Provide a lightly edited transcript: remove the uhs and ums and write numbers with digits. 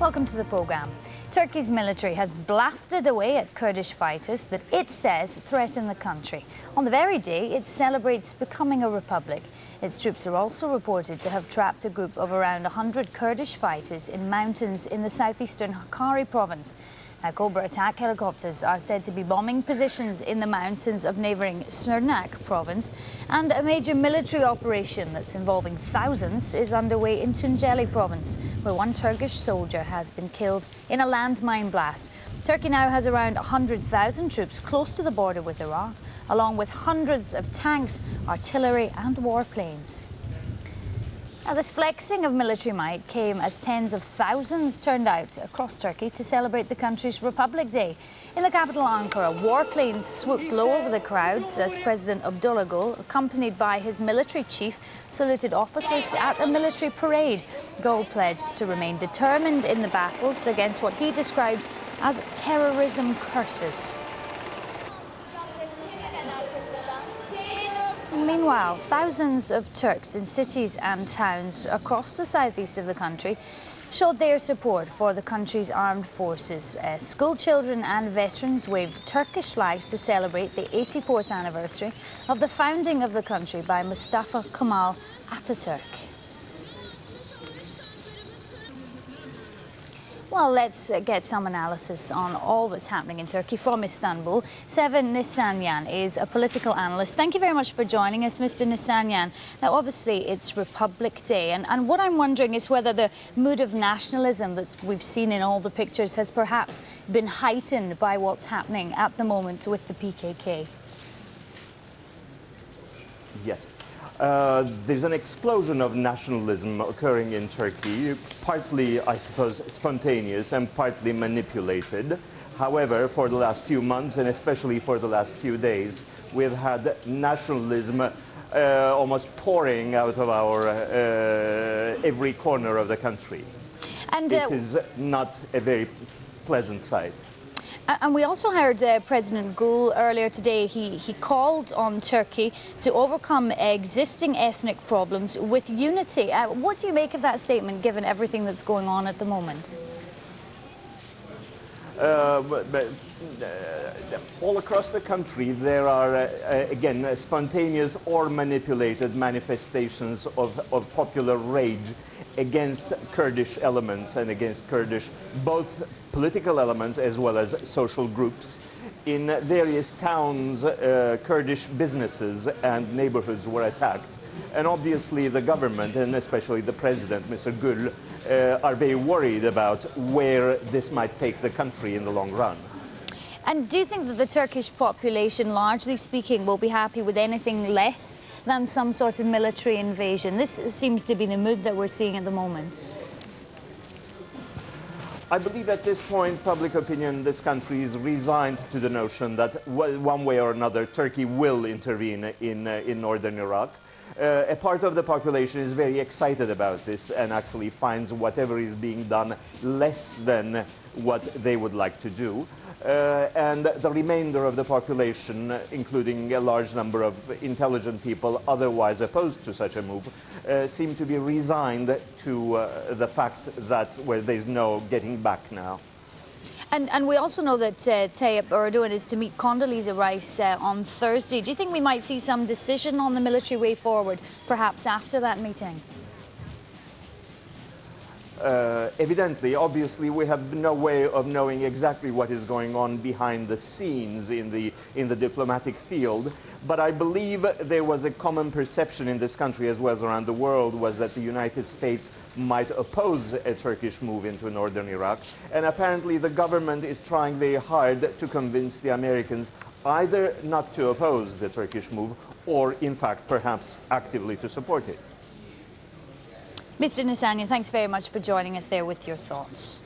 Welcome to the programme. Turkey's military has blasted away at Kurdish fighters that it says threaten the country, on the very day it celebrates becoming a republic. Its troops are also reported to have trapped a group of around 100 Kurdish fighters in mountains in the southeastern Hakkari province. Now, Cobra attack helicopters are said to be bombing positions in the mountains of neighbouring Sirnak province, and a major military operation that's involving thousands is underway in Tunceli province, where one Turkish soldier has been killed in a landmine blast. Turkey now has around 100,000 troops close to the border with Iraq, along with hundreds of tanks, artillery and warplanes. Now, this flexing of military might came as tens of thousands turned out across Turkey to celebrate the country's Republic Day. In the capital Ankara, warplanes swooped low over the crowds as President Abdullah Gül, accompanied by his military chief, saluted officers at a military parade. Gül pledged to remain determined in the battles against what he described as terrorism curses. Meanwhile, thousands of Turks in cities and towns across the southeast of the country showed their support for the country's armed forces. School children and veterans waved Turkish flags to celebrate the 84th anniversary of the founding of the country by Mustafa Kemal Atatürk. Well, let's get some analysis on all that's happening in Turkey from Istanbul. Sevan Nisanyan is a political analyst. Thank you very much for joining us, Mr. Nisanyan. Now, obviously, it's Republic Day, and what I'm wondering is whether the mood of nationalism that we've seen in all the pictures has perhaps been heightened by what's happening at the moment with the PKK. Yes. There's an explosion of nationalism occurring in Turkey, partly, I suppose, spontaneous and partly manipulated. However, for the last few months, and especially for the last few days, we've had nationalism almost pouring out of our every corner of the country. And it is not a very pleasant sight. And we also heard President Gül earlier today, he called on Turkey to overcome existing ethnic problems with unity. What do you make of that statement, given everything that's going on at the moment? All across the country, there are, again, spontaneous or manipulated manifestations of popular rage against Kurdish elements and against Kurdish, both political elements as well as social groups. In various towns, Kurdish businesses and neighborhoods were attacked. And obviously the government, and especially the president, Mr. Gül, are very worried about where this might take the country in the long run. And do you think that the Turkish population, largely speaking, will be happy with anything less than some sort of military invasion? This seems to be the mood that we're seeing at the moment. I believe at this point, public opinion in this country is resigned to the notion that one way or another, Turkey will intervene in northern Iraq. A part of the population is very excited about this and actually finds whatever is being done less than what they would like to do. And the remainder of the population, including a large number of intelligent people otherwise opposed to such a move, seem to be resigned to the fact that there's no getting back now. And we also know that Tayyip Erdogan is to meet Condoleezza Rice on Thursday. Do you think we might see some decision on the military way forward, perhaps after that meeting? Evidently, obviously, we have no way of knowing exactly what is going on behind the scenes in the diplomatic field. But I believe there was a common perception in this country as well as around the world was that the United States might oppose a Turkish move into northern Iraq. And apparently the government is trying very hard to convince the Americans either not to oppose the Turkish move or, in fact, perhaps actively to support it. Mr. Nisanyan, thanks very much for joining us there with your thoughts.